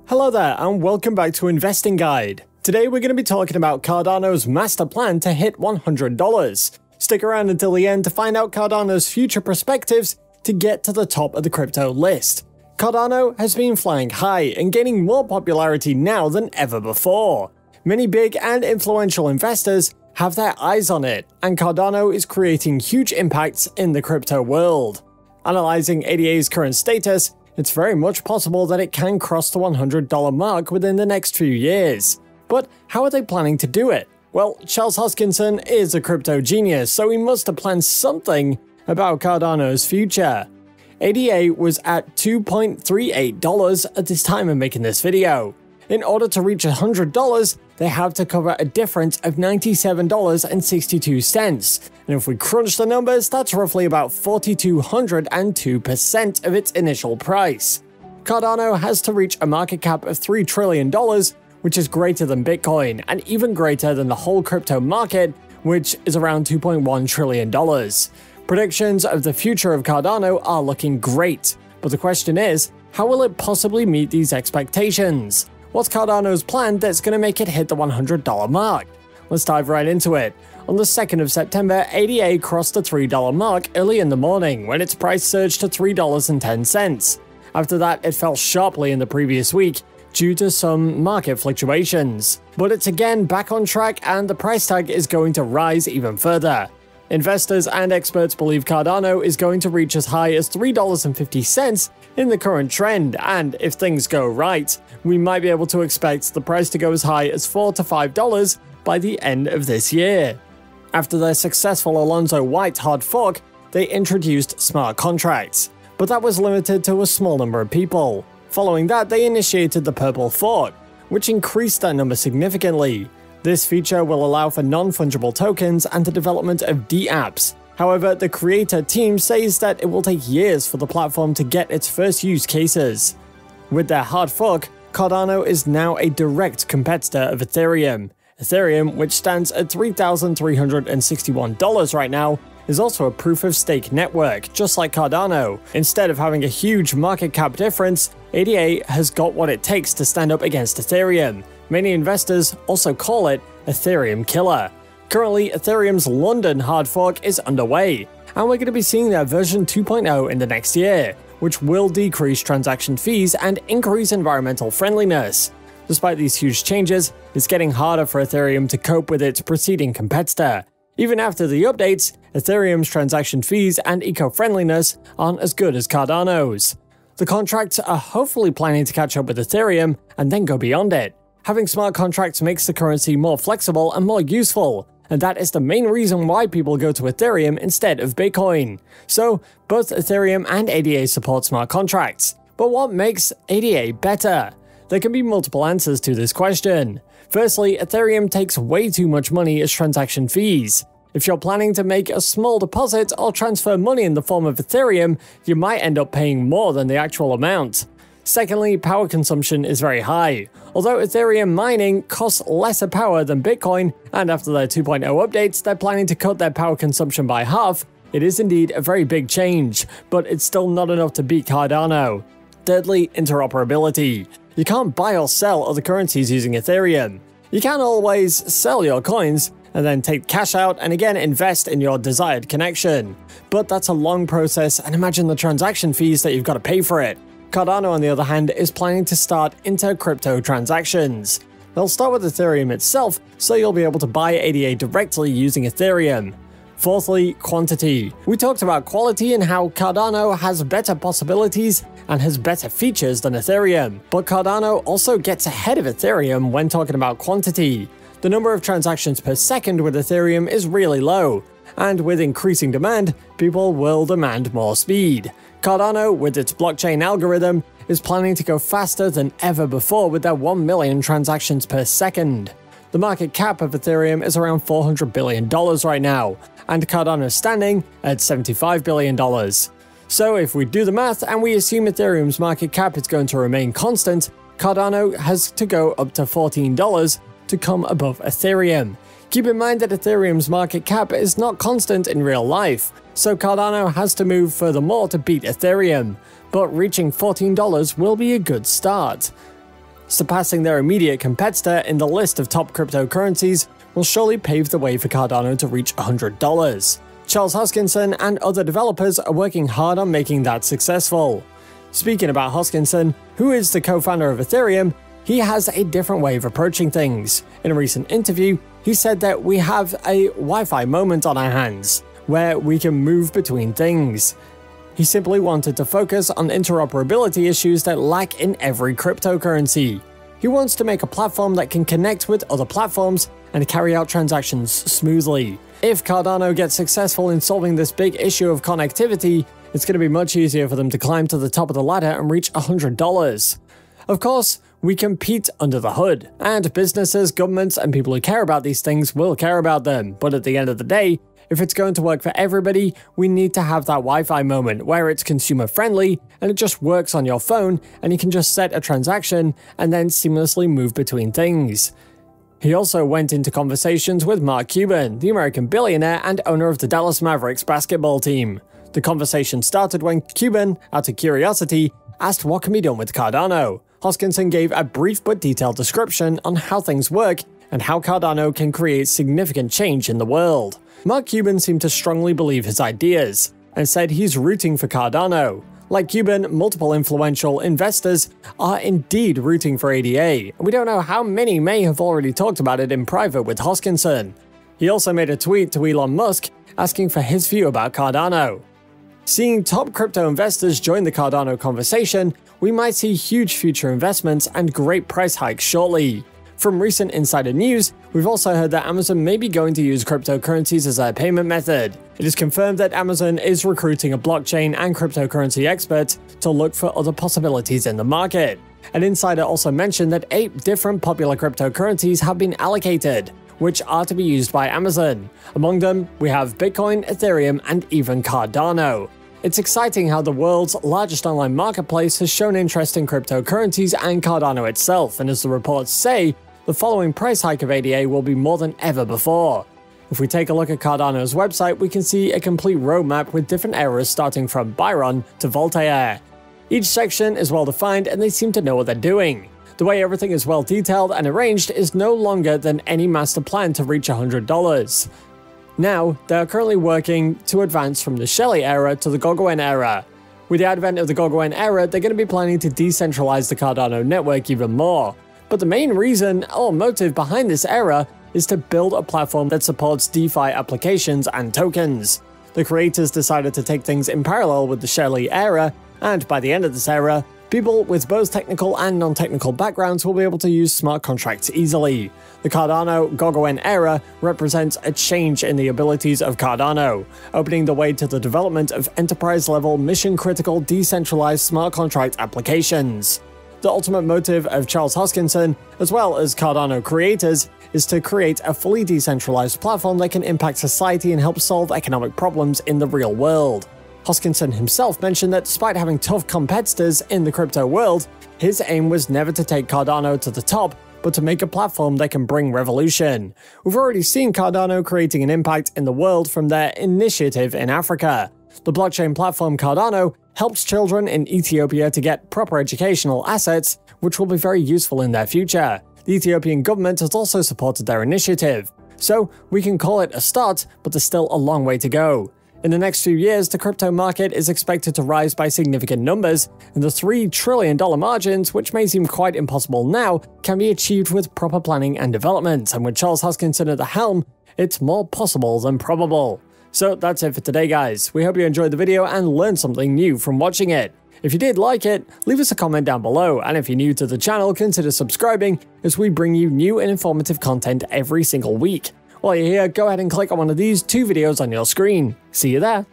Hello there and welcome back to Investing Guide. Today we're going to be talking about Cardano's master plan to hit $100. Stick around until the end to find out Cardano's future perspectives to get to the top of the crypto list. Cardano has been flying high and gaining more popularity now than ever before. Many big and influential investors have their eyes on it, and Cardano is creating huge impacts in the crypto world. Analyzing ADA's current status, it's very much possible that it can cross the $100 mark within the next few years. But how are they planning to do it? Well, Charles Hoskinson is a crypto genius, so he must have planned something about Cardano's future. ADA was at $2.38 at this time of making this video. In order to reach $100, they have to cover a difference of $97.62. And if we crunch the numbers, that's roughly about 4,202% of its initial price. Cardano has to reach a market cap of $3 trillion, which is greater than Bitcoin, and even greater than the whole crypto market, which is around $2.1 trillion. Predictions of the future of Cardano are looking great, but the question is, how will it possibly meet these expectations? What's Cardano's plan that's going to make it hit the $100 mark? Let's dive right into it. On the 2nd of September, ADA crossed the $3 mark early in the morning when its price surged to $3.10. After that, it fell sharply in the previous week due to some market fluctuations. But it's again back on track and the price tag is going to rise even further. Investors and experts believe Cardano is going to reach as high as $3.50 in the current trend, and if things go right, we might be able to expect the price to go as high as $4 to $5 by the end of this year. After their successful Alonzo White hard fork, they introduced smart contracts, but that was limited to a small number of people. Following that, they initiated the purple fork, which increased that number significantly. This feature will allow for non-fungible tokens and the development of dApps. However, the creator team says that it will take years for the platform to get its first use cases. With their hard fork, Cardano is now a direct competitor of Ethereum. Ethereum, which stands at $3,361 right now, is also a proof-of-stake network, just like Cardano. Instead of having a huge market cap difference, ADA has got what it takes to stand up against Ethereum. Many investors also call it Ethereum killer. Currently, Ethereum's London hard fork is underway, and we're going to be seeing their version 2.0 in the next year, which will decrease transaction fees and increase environmental friendliness. Despite these huge changes, it's getting harder for Ethereum to cope with its preceding competitor. Even after the updates, Ethereum's transaction fees and eco-friendliness aren't as good as Cardano's. The contracts are hopefully planning to catch up with Ethereum and then go beyond it. Having smart contracts makes the currency more flexible and more useful, and that is the main reason why people go to Ethereum instead of Bitcoin. So, both Ethereum and ADA support smart contracts. But what makes ADA better? There can be multiple answers to this question. Firstly, Ethereum takes way too much money as transaction fees. If you're planning to make a small deposit or transfer money in the form of Ethereum, you might end up paying more than the actual amount. Secondly, power consumption is very high. Although Ethereum mining costs lesser power than Bitcoin, and after their 2.0 updates, they're planning to cut their power consumption by half, it is indeed a very big change, but it's still not enough to beat Cardano. Thirdly, interoperability. You can't buy or sell other currencies using Ethereum. You can always sell your coins, and then take cash out and again invest in your desired connection. But that's a long process, and imagine the transaction fees that you've got to pay for it. Cardano, on the other hand, is planning to start inter-crypto transactions. They'll start with Ethereum itself, so you'll be able to buy ADA directly using Ethereum. Fourthly, quantity. We talked about quality and how Cardano has better possibilities and has better features than Ethereum, but Cardano also gets ahead of Ethereum when talking about quantity. The number of transactions per second with Ethereum is really low, and with increasing demand, people will demand more speed. Cardano, with its blockchain algorithm, is planning to go faster than ever before with their 1 million transactions per second. The market cap of Ethereum is around $400 billion right now, and Cardano is standing at $75 billion. So if we do the math and we assume Ethereum's market cap is going to remain constant, Cardano has to go up to $14 to come above Ethereum. Keep in mind that Ethereum's market cap is not constant in real life, so Cardano has to move furthermore to beat Ethereum, but reaching $14 will be a good start. Surpassing their immediate competitor in the list of top cryptocurrencies will surely pave the way for Cardano to reach $100. Charles Hoskinson and other developers are working hard on making that successful. Speaking about Hoskinson, who is the co-founder of Ethereum, he has a different way of approaching things. In a recent interview, he said that we have a Wi-Fi moment on our hands, where we can move between things. He simply wanted to focus on interoperability issues that lack in every cryptocurrency. He wants to make a platform that can connect with other platforms and carry out transactions smoothly. If Cardano gets successful in solving this big issue of connectivity, it's going to be much easier for them to climb to the top of the ladder and reach $100. Of course, we compete under the hood, and businesses, governments, and people who care about these things will care about them, but at the end of the day, if it's going to work for everybody, we need to have that Wi-Fi moment where it's consumer friendly and it just works on your phone and you can just set a transaction and then seamlessly move between things. He also went into conversations with Mark Cuban, the American billionaire and owner of the Dallas Mavericks basketball team. The conversation started when Cuban, out of curiosity, asked what can be done with Cardano. Hoskinson gave a brief but detailed description on how things work and how Cardano can create significant change in the world. Mark Cuban seemed to strongly believe his ideas, and said he's rooting for Cardano. Like Cuban, multiple influential investors are indeed rooting for ADA, and we don't know how many may have already talked about it in private with Hoskinson. He also made a tweet to Elon Musk asking for his view about Cardano. Seeing top crypto investors join the Cardano conversation, we might see huge future investments and great price hikes shortly. From recent insider news, we've also heard that Amazon may be going to use cryptocurrencies as a payment method. It is confirmed that Amazon is recruiting a blockchain and cryptocurrency expert to look for other possibilities in the market. An insider also mentioned that 8 different popular cryptocurrencies have been allocated, which are to be used by Amazon. Among them, we have Bitcoin, Ethereum, and even Cardano. It's exciting how the world's largest online marketplace has shown interest in cryptocurrencies and Cardano itself, and as the reports say, the following price hike of ADA will be more than ever before. If we take a look at Cardano's website, we can see a complete roadmap with different eras starting from Byron to Voltaire. Each section is well defined and they seem to know what they're doing. The way everything is well detailed and arranged is no longer than any master plan to reach $100. Now, they are currently working to advance from the Shelley era to the Goguen era. With the advent of the Goguen era, they're going to be planning to decentralize the Cardano network even more. But the main reason or motive behind this era is to build a platform that supports DeFi applications and tokens. The creators decided to take things in parallel with the Shelley era, and by the end of this era, people with both technical and non-technical backgrounds will be able to use smart contracts easily. The Cardano Goguen era represents a change in the abilities of Cardano, opening the way to the development of enterprise-level, mission-critical, decentralized smart contract applications. The ultimate motive of Charles Hoskinson, as well as Cardano creators, is to create a fully decentralized platform that can impact society and help solve economic problems in the real world. Hoskinson himself mentioned that despite having tough competitors in the crypto world, his aim was never to take Cardano to the top, but to make a platform that can bring revolution. We've already seen Cardano creating an impact in the world from their initiative in Africa. The blockchain platform Cardano helps children in Ethiopia to get proper educational assets, which will be very useful in their future. The Ethiopian government has also supported their initiative. So we can call it a start, but there's still a long way to go. In the next few years, the crypto market is expected to rise by significant numbers, and the $3 trillion margins, which may seem quite impossible now, can be achieved with proper planning and development, and with Charles Hoskinson at the helm, it's more possible than probable. So that's it for today, guys. We hope you enjoyed the video and learned something new from watching it. If you did like it, leave us a comment down below, and if you're new to the channel, consider subscribing as we bring you new and informative content every single week. While you're here, go ahead and click on one of these 2 videos on your screen. See you there!